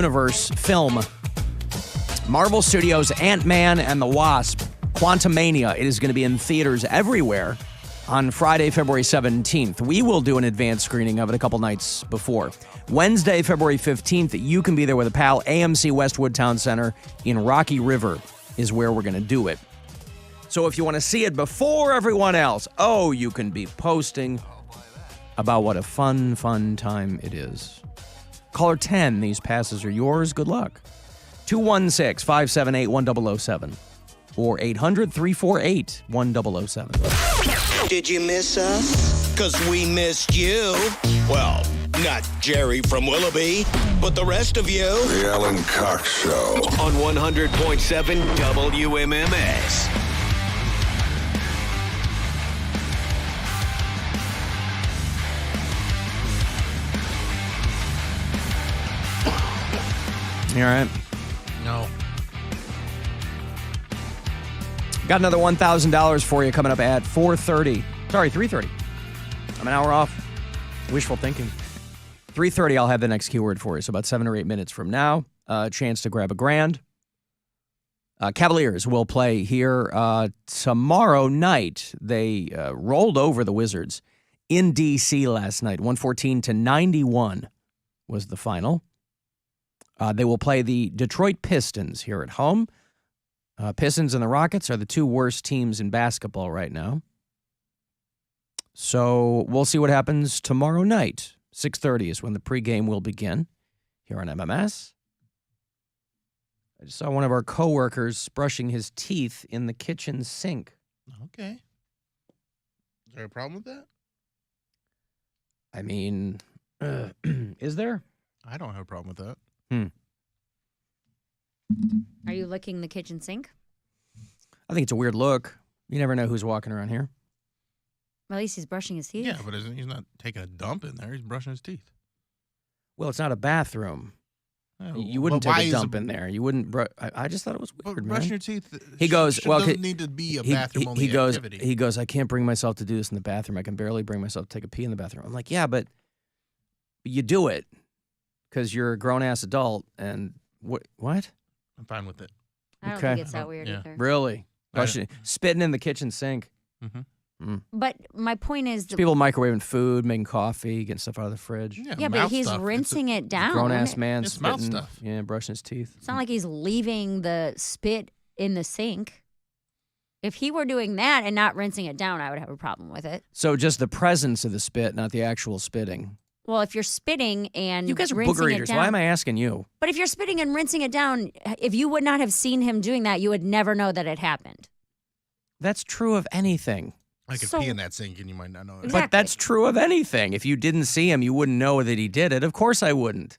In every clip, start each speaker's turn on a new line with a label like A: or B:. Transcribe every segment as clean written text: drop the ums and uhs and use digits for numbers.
A: universe film. Marvel Studios' Ant-Man and the Wasp, Quantumania. It is going to be in theaters everywhere on Friday, February 17th. We will do an advanced screening of it a couple nights before. Wednesday, February 15th, you can be there with a pal. AMC Westwood Town Center in Rocky River is where we're going to do it. So if you want to see it before everyone else, you can be posting about what a fun time it is. Caller 10, these passes are yours. Good luck. 216-578-1007 or 800-348-1007.
B: Did you miss us? 'Cause we missed you. Well, not Jerry from Willoughby, but the rest of you.
C: The Alan Cox Show.
B: On 100.7 WMMS.
A: You all right?
D: No.
A: Got another $1,000 for you coming up at 4:30. Sorry, 3:30. I'm an hour off. Wishful thinking. 3:30, I'll have the next keyword for you. So about 7 or 8 minutes from now, a chance to grab a grand. Cavaliers will play here tomorrow night. They rolled over the Wizards in D.C. last night. 114-91 was the final. They will play the Detroit Pistons here at home. Pistons and the Rockets are the two worst teams in basketball right now. So we'll see what happens tomorrow night. 6:30 is when the pregame will begin here on MMS. I just saw one of our coworkers brushing his teeth in the kitchen sink.
D: Okay. Is there a problem with that?
A: I mean, is there?
D: I don't have a problem with that.
E: Are you licking the kitchen sink?
A: I think it's a weird look. You never know who's walking around here.
E: Well, at least he's brushing his teeth.
D: Yeah, but he's not taking a dump in there. He's brushing his teeth.
A: Well, it's not a bathroom.
D: Yeah,
A: You wouldn't take a dump in there. You wouldn't. I just thought it was weird, man.
D: Brushing your teeth.
A: He goes, well,
D: doesn't need to be a bathroom only activity.
A: He goes, I can't bring myself to do this in the bathroom. I can barely bring myself to take a pee in the bathroom. I'm like, yeah, but you do it because you're a grown ass adult. And what?
D: I'm fine with it.
E: I don't
A: Okay.
E: think it's that weird either.
A: Really? Spitting in the kitchen sink.
D: Mm-hmm.
E: But my point is,
A: People microwaving food, making coffee, getting stuff out of the fridge.
E: yeah, but he's rinsing it down.
A: Grown ass man
D: It's mouth
A: spitting,
D: stuff.
A: yeah, brushing his teeth.
E: It's not like he's leaving the spit in the sink. If he were doing that and not rinsing it down, I would have a problem with it.
A: So just the presence of the spit, not the actual spitting.
E: Well, if you're spitting and
A: You guys are
E: rinsing
A: booger
E: it
A: eaters.
E: down,
A: Why am I asking you?
E: But if you're spitting and rinsing it down, if you would not have seen him doing that, you would never know that it happened.
A: That's true of anything.
D: I could pee in that sink and you might not know it.
E: Exactly.
A: But that's true of anything. If you didn't see him, you wouldn't know that he did it. Of course I wouldn't.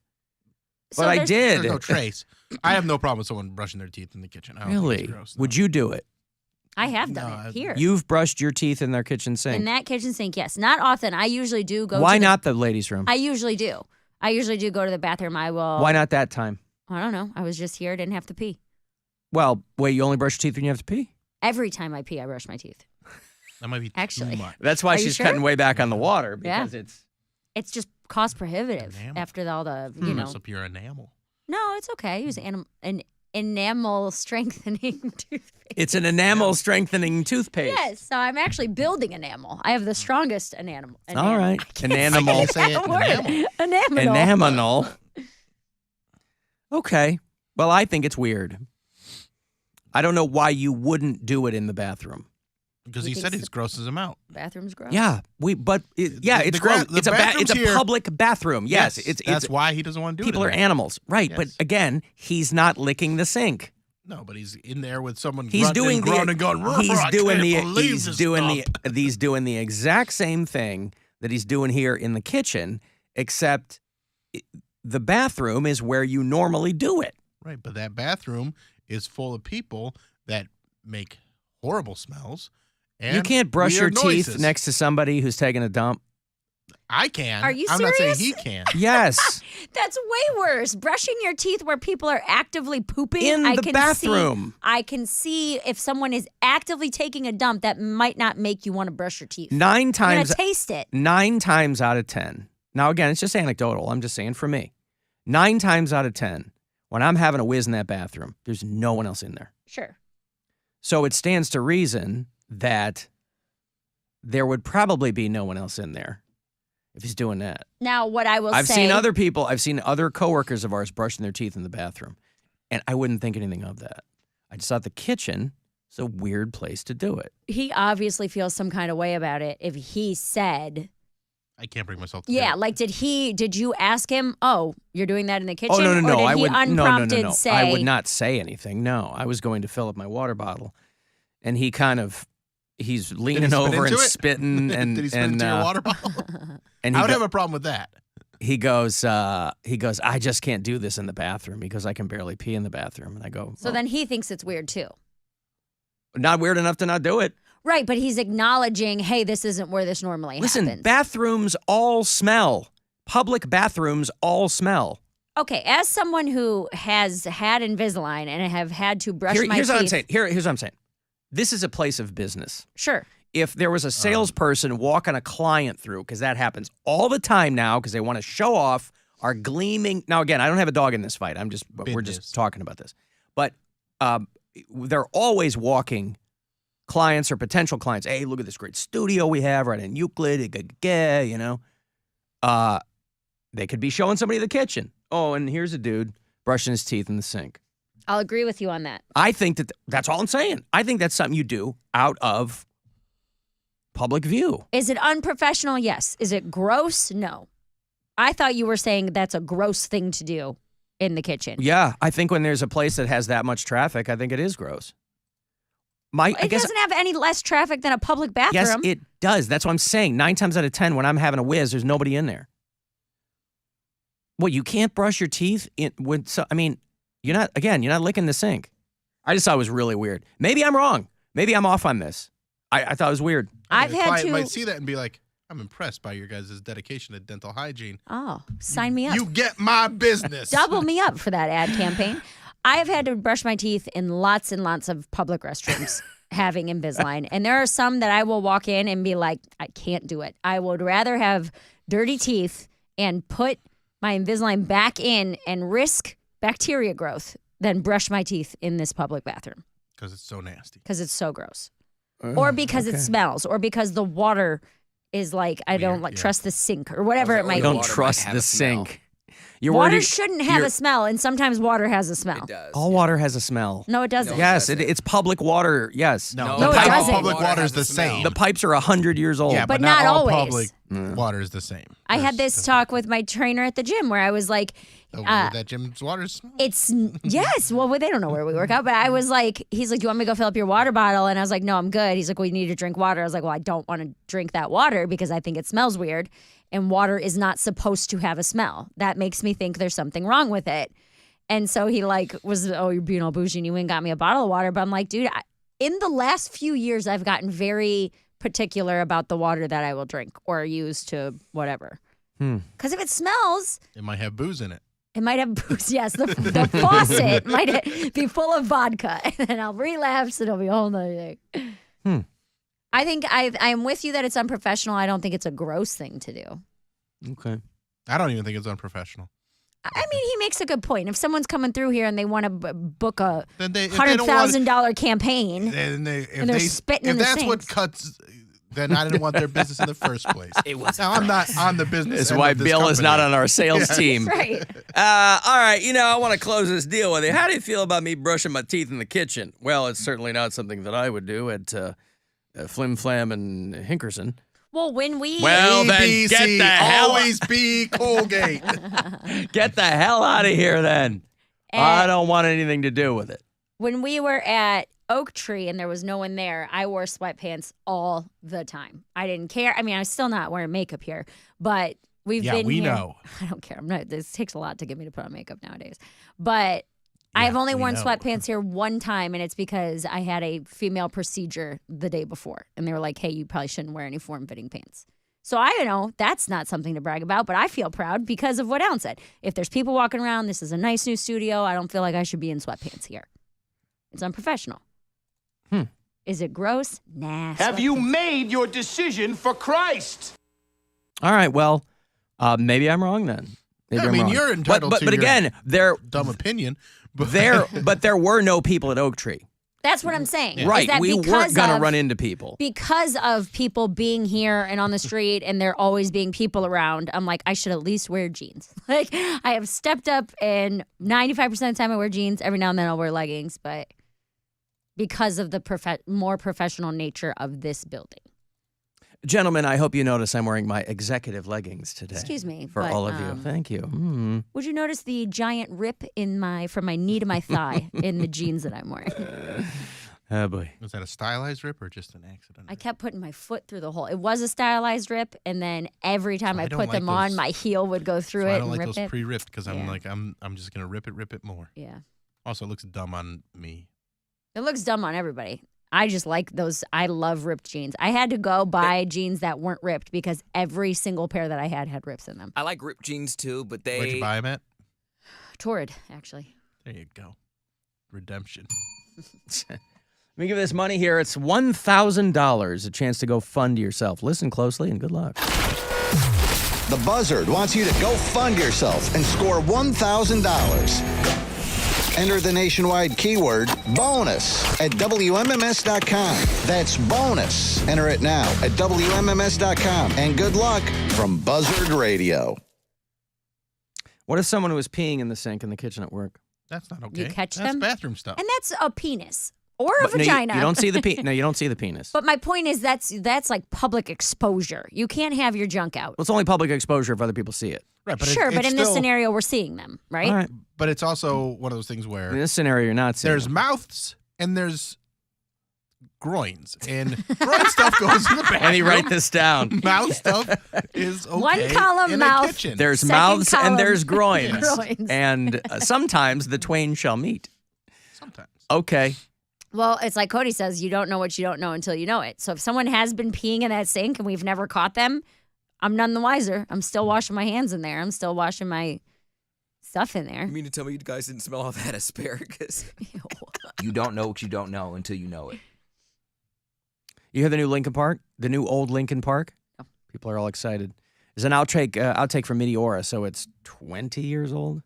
E: So
A: But I
E: there's-
A: did.
D: There's no trace. I have no problem with someone brushing their teeth in the kitchen. I don't think
A: Really?
D: it's gross, no.
A: Would you do it?
E: I have done it here.
A: You've brushed your teeth in their kitchen sink.
E: In that kitchen sink, yes. Not often. I usually do go
A: Why
E: to
A: not the ladies' room?
E: I usually do. I usually do go to the bathroom. I will.
A: Why not that time?
E: I don't know. I was just here. Didn't have to pee.
A: Well, wait, you only brush your teeth when you have to pee?
E: Every time I pee, I brush my teeth.
D: That might be
E: Actually.
D: too much.
A: That's why
E: Are you
A: she's
E: sure?
A: cutting way back on the water because
E: It's just cost prohibitive
D: Enamel.
E: after all the, you know.
D: Mess up your enamel.
E: No, it's okay. I use an enamel strengthening toothpaste.
A: it's an enamel strengthening toothpaste.
E: Yes, so I'm actually building enamel. I have the strongest enamel.
A: All right. Enamel.
D: Say it. Enamel.
E: Enamel.
A: Enamel. Okay. Well, I think it's weird. I don't know why you wouldn't do it in the bathroom.
D: Because
E: He
D: he said
E: thinks
D: it grosses him out.
E: Bathroom's gross.
A: Yeah, it's gross.
D: the
A: It's a
D: bathroom's here.
A: public bathroom. Yes,
D: that's why he doesn't want to do
A: people
D: it.
A: are animals, right? But
D: Yes.
A: again, he's not licking the sink.
D: No, but he's in there with someone
A: He's doing
D: groaning, going,
A: he's doing
D: the
A: he's doing the exact same thing that he's doing here in the kitchen, except the bathroom is where you normally do it.
D: Right, but that bathroom is full of people that make horrible smells. And
A: You can't brush your
D: weird
A: teeth
D: noises.
A: next to somebody who's taking a dump.
D: I can.
E: Are you
D: I'm not saying
E: serious?
D: he can.
A: Yes,
E: That's way worse. Brushing your teeth where people are actively pooping.
A: in
E: I
A: the
E: can
A: bathroom.
E: I can see if someone is actively taking a dump that might not make you want to brush your teeth.
A: Nine
E: You're
A: times
E: gonna taste it.
A: 9 times out of 10. Now again, it's just anecdotal. I'm just saying for me. 9 times out of 10, when I'm having a whiz in that bathroom, there's no one else in there.
E: Sure.
A: So it stands to reason that there would probably be no one else in there if he's doing that.
E: Now, what I will
A: I've
E: say...
A: seen other coworkers of ours brushing their teeth in the bathroom, and I wouldn't think anything of that. I just thought the kitchen is a weird place to do it.
E: He obviously feels some kind of way about it if he said...
D: I can't bring myself to do
E: Yeah,
D: it.
E: like did you ask him, oh, you're doing that in the kitchen?
A: Oh, no.
E: Or did
A: I
E: he
A: would,
E: unprompted
A: no.
E: say...
A: I would not say anything. No, I was going to fill up my water bottle, and he's leaning over and spitting. And,
D: Did he spit into your water bottle?
A: And
D: I would have a problem with that.
A: He goes, I just can't do this in the bathroom because I can barely pee in the bathroom. And I go,
E: So then he thinks it's weird too.
A: Not weird enough to not do it.
E: Right, but he's acknowledging, hey, this isn't where this normally
A: Listen,
E: happens.
A: bathrooms all smell. Public bathrooms all smell.
E: Okay, as someone who has had Invisalign and have had to brush my
A: Here's
E: teeth...
A: what I'm saying. Here's what I'm saying. This is a place of business.
E: Sure.
A: If there was a salesperson walking a client through, because that happens all the time now, because they want to show off our gleaming. Now, again, I don't have a dog in this fight. We're just talking about this. But they're always walking clients or potential clients. Hey, look at this great studio we have right in Euclid. You know, they could be showing somebody the kitchen. Oh, and here's a dude brushing his teeth in the sink.
E: I'll agree with you on that.
A: I think that's all I'm saying. I think that's something you do out of public view.
E: Is it unprofessional? Yes. Is it gross? No. I thought you were saying that's a gross thing to do in the kitchen.
A: Yeah, I think when there's a place that has that much traffic, I think it is gross.
E: It doesn't have any less traffic than a public bathroom.
A: Yes, it does. That's what I'm saying. 9 times out of 10, when I'm having a whiz, there's nobody in there. Well, you can't brush your teeth you're not licking the sink. I just thought it was really weird. Maybe I'm wrong. Maybe I'm off on this. I thought it was weird.
E: I've
D: The
E: had
D: client
E: to...
D: might see that and be like, I'm impressed by your guys' dedication to dental hygiene.
E: Oh, sign me up.
D: You get my business.
E: Double me up for that ad campaign. I have had to brush my teeth in lots and lots of public restrooms having Invisalign. And there are some that I will walk in and be like, I can't do it. I would rather have dirty teeth and put my Invisalign back in and risk bacteria growth than brush my teeth in this public bathroom.
D: Because it's so nasty.
E: Because it's so gross. Or because it smells. Or because the water is like, I don't trust the sink or whatever it might
A: You
E: be.
A: don't trust the sink.
E: Water shouldn't have a smell, and sometimes water has a smell.
F: It does.
A: All water has a smell.
E: No, it doesn't.
A: Yes, it's public water. Yes.
D: No,
E: No, it doesn't.
D: public water is
F: Water has a
D: the
F: smell.
D: same.
A: The pipes are 100 years old.
D: Yeah,
E: But
D: but
E: not
D: all
E: always.
D: public water is the same.
E: I had this talk with my trainer at the gym where I was like,
D: that gym's water smell?
E: it's, yes, well, they don't know where we work out, but I was like, he's like, do you want me to go fill up your water bottle? And I was like, no, I'm good. He's like, well, you need to drink water. I was like, well, I don't want to drink that water because I think it smells weird. And water is not supposed to have a smell. That makes me think there's something wrong with it. And so he you're being all bougie and you went and got me a bottle of water. But I'm like, dude, in the last few years, I've gotten very particular about the water that I will drink or use to whatever. Because if it smells,
D: It might have booze in it.
E: it might have booze. Yes, the faucet might be full of vodka. And then I'll relapse and it'll be a whole nother thing. I think I am with you that it's unprofessional. I don't think it's a gross thing to do.
A: Okay.
D: I don't even think it's unprofessional.
E: I mean, he makes a good point. If someone's coming through here and they want to book a
D: Then if they don't want-
E: $100,000 campaign,
D: And
E: And they're spitting in the
D: that's what
E: sinks.
D: cuts, then I didn't want their business in the first place.
F: It was
D: Now, I'm not on the business.
A: That's
D: end
A: why
D: of this
A: Bill is not
D: company.
A: on our sales team.
E: right?
A: All right, I want to close this deal with you. How do you feel about me brushing my teeth in the kitchen? Well, it's certainly not something that I would do at Flim Flam and Hinkerson.
E: Well, when we
A: Well, then
D: ABC,
A: get the hell
D: always be Colgate.
A: Get the hell out of here then.
E: And-
A: I don't want anything to do with it.
E: when we were at Oak Tree and there was no one there, I wore sweatpants all the time. I didn't care. I mean, I'm still not wearing makeup here, but we've
D: Yeah,
E: been
D: we
E: here.
D: know.
E: I don't care. This takes a lot to get me to put on makeup nowadays. But I have only
D: we
E: worn
D: know.
E: sweatpants here one time, and it's because I had a female procedure the day before. And they were like, hey, you probably shouldn't wear any form-fitting pants. So I know that's not something to brag about, but I feel proud because of what Alan said. If there's people walking around, this is a nice new studio, I don't feel like I should be in sweatpants here. It's unprofessional. Is it gross? Nah.
G: Have you made your decision for Christ?
A: All right, well, maybe I'm wrong then. Maybe
D: I
A: I'm
D: mean,
A: wrong.
D: you're entitled
A: but
D: to your
A: again, there
D: opinion. But
A: there were no people at Oak Tree.
E: That's what I'm saying.
A: Right.
E: Is that
A: We
E: because
A: weren't going to
E: of-
A: run into people.
E: Because of people being here and on the street and there always being people around, I'm like, I should at least wear jeans. Like, I have stepped up, and 95% of the time I wear jeans. Every now and then I'll wear leggings, but because of the more professional nature of this building.
A: Gentlemen, I hope you notice I'm wearing my executive leggings today.
E: Excuse me.
A: For
E: but,
A: all of you. Thank you. Mm.
E: Would you notice the giant rip from my knee to my thigh in the jeans that I'm wearing?
A: Oh, boy.
D: was that a stylized rip or just an accident?
E: I kept putting my foot through the hole. It was a stylized rip, and then every time
D: So I
E: I
D: don't
E: put
D: like
E: them on,
D: those-
E: my heel would go through
D: So
E: it
D: I don't
E: and
D: like
E: rip
D: those
E: it.
D: pre-ripped because I'm
E: Yeah.
D: like I'm just gonna rip it more.
E: Yeah.
D: Also, it looks dumb on me.
E: It looks dumb on everybody. I just like those. I love ripped jeans. I had to go buy jeans that weren't ripped because every single pair that I had rips in them.
F: I like ripped jeans too, but they.
D: Where'd you buy them at?
E: Torrid, actually.
D: There you go. Redemption.
A: Let me give you this money here. It's $1,000, a chance to go fund yourself. Listen closely and good luck.
B: The Buzzard wants you to go fund yourself and score $1,000. Enter the nationwide keyword bonus at WMMS.com. That's bonus. Enter it now at WMMS.com. And good luck from Buzzard Radio.
A: What if someone was peeing in the sink in the kitchen at work?
D: That's not okay.
E: You catch
D: That's
E: them?
D: bathroom stuff.
E: And that's a penis or a
A: But no,
E: vagina.
A: you don't see the No, you don't see the penis.
E: But my point is that's like public exposure. You can't have your junk out.
A: Well, it's only public exposure if other people see it.
D: Right, but
E: Sure,
D: it's
E: but in this
D: still-
E: scenario, we're seeing them, right?
A: All right.
D: But it's also one of those things where
A: In this scenario, you're not seeing
D: there's
A: it.
D: mouths and there's groins, and groin stuff goes in the bathroom.
A: Let me write this down.
D: Mouth stuff is okay.
E: One column
D: in
E: mouth.
D: A kitchen.
A: There's
E: Second
A: mouths
E: column.
A: and there's groins.
E: Groins.
A: And sometimes the twain shall meet.
D: Sometimes.
A: Okay.
E: Well, it's like Cody says, you don't know what you don't know until you know it. So if someone has been peeing in that sink and we've never caught them, I'm none the wiser. I'm still washing my hands in there. I'm still washing my stuff in there.
F: You mean to tell me you guys didn't smell all that asparagus?
E: Ew.
G: You don't know what you don't know until you know it.
A: You hear the new Lincoln Park? The new old Lincoln Park?
E: No.
A: People are all excited. There's an outtake from Meteora, so it's 20 years old.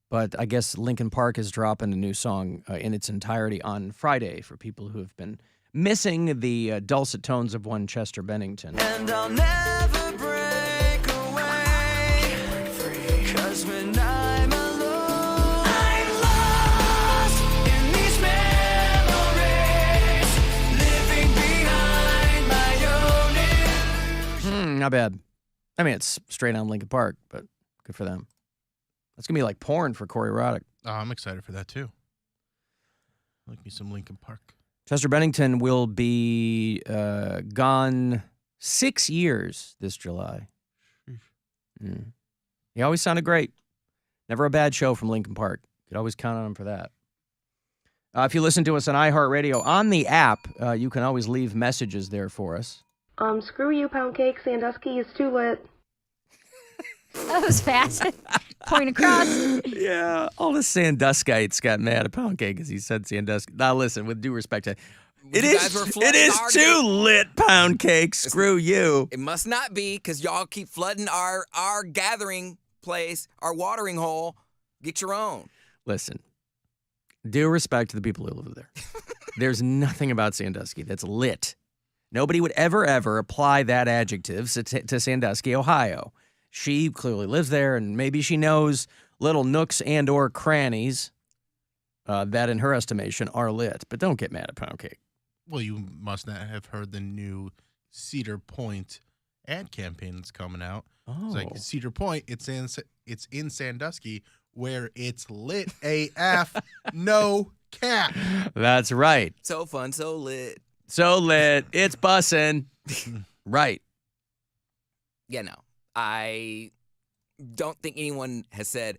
A: But I guess Lincoln Park is dropping a new song in its entirety on Friday for people who have been missing the dulcet tones of one Chester Bennington.
H: And I'll never break away, 'cause when I'm alone, I'm lost in these memories, living behind my own.
A: Not bad. I mean, it's straight on Lincoln Park, but good for them. That's going to be like porn for Corey Roddick.
D: Oh, I'm excited for that too. I like me some Lincoln Park.
A: Chester Bennington will be gone 6 years this July. Mm. He always sounded great. Never a bad show from Lincoln Park. You could always count on him for that. If you listen to us on iHeartRadio, on the app, you can always leave messages there for us.
I: Screw you, Poundcake. Sandusky is too lit.
E: That was fast. Point across.
A: Yeah, all the Sanduskites got mad at Poundcake because he said Sandusky. Now, listen, with due respect to
F: You guys were
A: it
F: flooding
A: is
F: our
A: too lit, Poundcake. Screw you.
F: It must not be, because y'all keep flooding our gathering place, our watering hole. Get your own.
A: Listen, due respect to the people who live there. There's nothing about Sandusky that's lit. Nobody would ever apply that adjective to Sandusky, Ohio. She clearly lives there, and maybe she knows little nooks and or crannies that, in her estimation, are lit. But don't get mad at Poundcake.
D: Well, you must not have heard the new Cedar Point ad campaign that's coming out.
A: Oh.
D: It's like Cedar Point, it's in Sandusky, where it's lit AF, no cap.
A: That's right.
F: So fun, so lit.
A: So lit. It's bussin'. Right.
F: Yeah, no. I don't think anyone has said,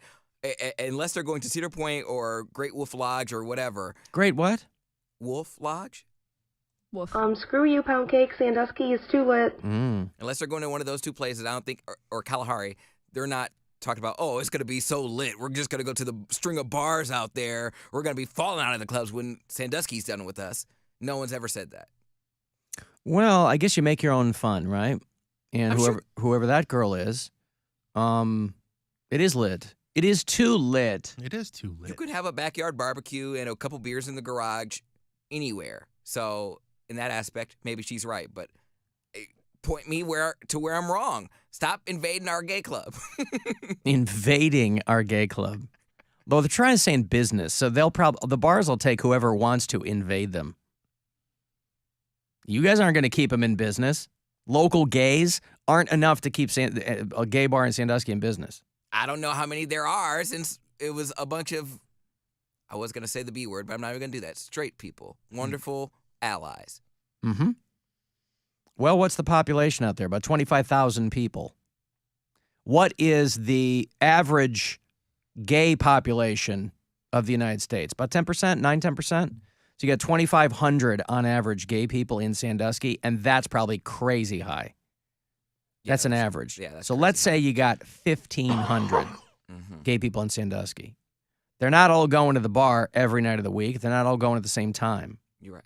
F: unless they're going to Cedar Point or Great Wolf Lodge or whatever.
A: Great what?
F: Wolf Lodge?
E: Woof.
I: Screw you, Poundcake. Sandusky is too lit.
F: Unless they're going to one of those two places, I don't think, or Kalahari, they're not talking about, oh, it's going to be so lit. We're just going to go to the string of bars out there. We're going to be falling out of the clubs when Sandusky's done with us. No one's ever said that.
A: Well, I guess you make your own fun, right? And
F: I'm
A: whoever that girl is, It is lit. It is too lit.
D: It is too lit.
F: You could have a backyard barbecue and a couple beers in the garage anywhere. So in that aspect, maybe she's right. But point me to where I'm wrong. Stop invading our gay club.
A: Invading our gay club. Well, they're trying to stay in business, so the bars will take whoever wants to invade them. You guys aren't going to keep them in business. Local gays aren't enough to keep a gay bar in Sandusky in business.
F: I don't know how many there are since it was a bunch of, I was going to say the B word, but I'm not even going to do that. Straight people. Wonderful allies.
A: Mm-hmm. Well, what's the population out there? About 25,000 people. What is the average gay population of the United States? About 10%, 9-10%? So you got 2,500 on average gay people in Sandusky, and that's probably crazy high. That's an average.
F: Yeah, that's
A: so
F: crazy
A: let's say you got 1,500 gay people in Sandusky. They're not all going to the bar every night of the week. They're not all going at the same time.
F: You're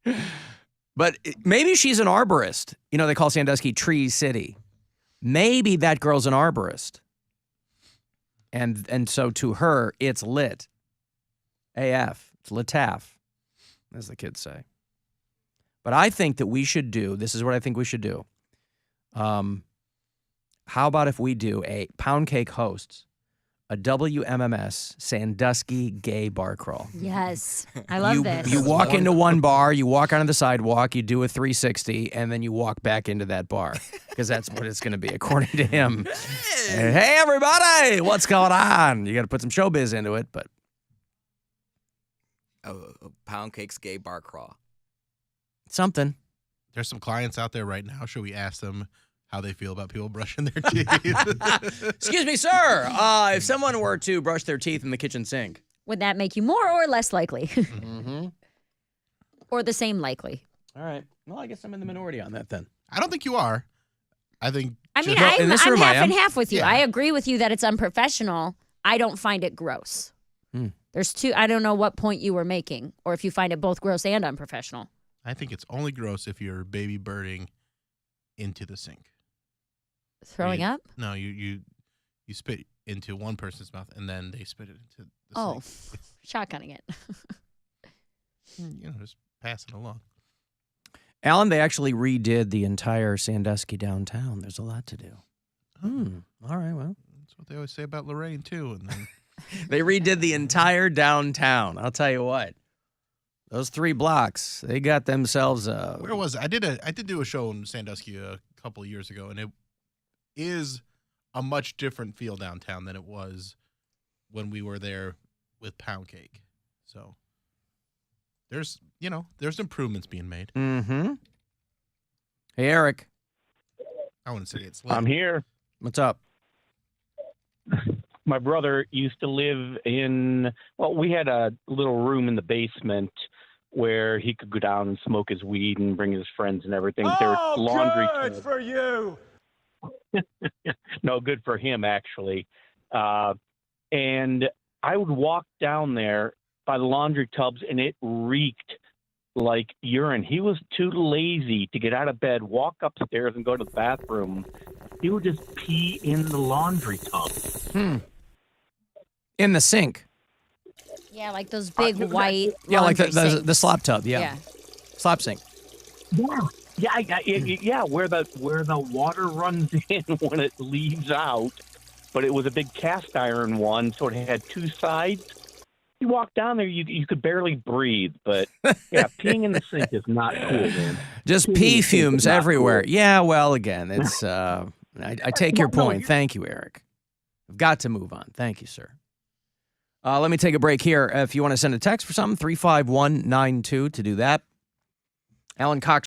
F: right.
A: But maybe she's an arborist. You know, they call Sandusky Tree City. Maybe that girl's an arborist. And so to her, it's lit. AF. It's lit-af, as the kids say. But I think that we should do, this is what I think we should do. How about if we do a Poundcake hosts a WMMS Sandusky gay bar crawl?
E: Yes. I love this.
A: You walk into one bar, you walk onto the sidewalk, you do a 360, and then you walk back into that bar. Because that's what it's going to be, according to him. Hey, everybody, what's going on? You got to put some showbiz into it, but.
F: Poundcake's gay bar crawl.
A: Something.
D: There's some clients out there right now. Should we ask them how they feel about people brushing their teeth?
A: Excuse me, sir. If someone were to brush their teeth in the kitchen sink.
E: Would that make you more or less likely?
A: Mm-hmm.
E: Or the same likely?
A: All right. Well, I guess I'm in the minority on that then.
D: I don't think you are. I think.
E: I mean,
A: Well, in this
E: I'm
A: room, I
E: half and
A: am.
E: half with you.
D: Yeah.
E: I agree with you that it's unprofessional. I don't find it gross. There's two. I don't know what point you were making, or if you find it both gross and unprofessional.
D: I think it's only gross if you're baby birding into the sink.
E: Throwing up?
D: No, you spit into one person's mouth and then they spit it into the
E: Oh,
D: sink.
E: shotgunning it.
D: You know, just pass it along.
A: Alan, they actually redid the entire Sandusky downtown. There's a lot to do. All right, well.
D: That's what they always say about Lorraine, too. And then
A: They redid the entire downtown. I'll tell you what. Those 3 blocks, they got themselves a...
D: where was it? I did do a show in Sandusky a couple of years ago, and it is a much different feel downtown than it was when we were there with Poundcake. So there's improvements being made.
A: Mm-hmm. Hey, Eric.
D: I wouldn't say it's lit.
J: I'm here.
A: What's up?
J: My brother used to live we had a little room in the basement where he could go down and smoke his weed and bring his friends and everything. There's laundry.
H: Good for you.
J: No, good for him, actually. And I would walk down there by the laundry tubs, and it reeked like urine. He was too lazy to get out of bed, walk upstairs, and go to the bathroom. He would just pee in the laundry tub.
A: In the sink.
E: Yeah, like those big white.
A: Yeah, like
E: laundry sinks.
A: the slop tub. Yeah. Slop sink.
J: Yeah, where the water runs in when it leaves out, but it was a big cast iron one, so it had 2 sides. You walk down there, you could barely breathe, but yeah, peeing in the sink is not cool, man.
A: Just
J: Peeing
A: pee
J: in the sink
A: fumes
J: is not
A: everywhere.
J: cool.
A: Yeah, well, again, it's I take your point. Thank you, Eric. I've got to move on. Thank you, sir. Let me take a break here. If you want to send a text for something, 35192 to do that. Alan Cox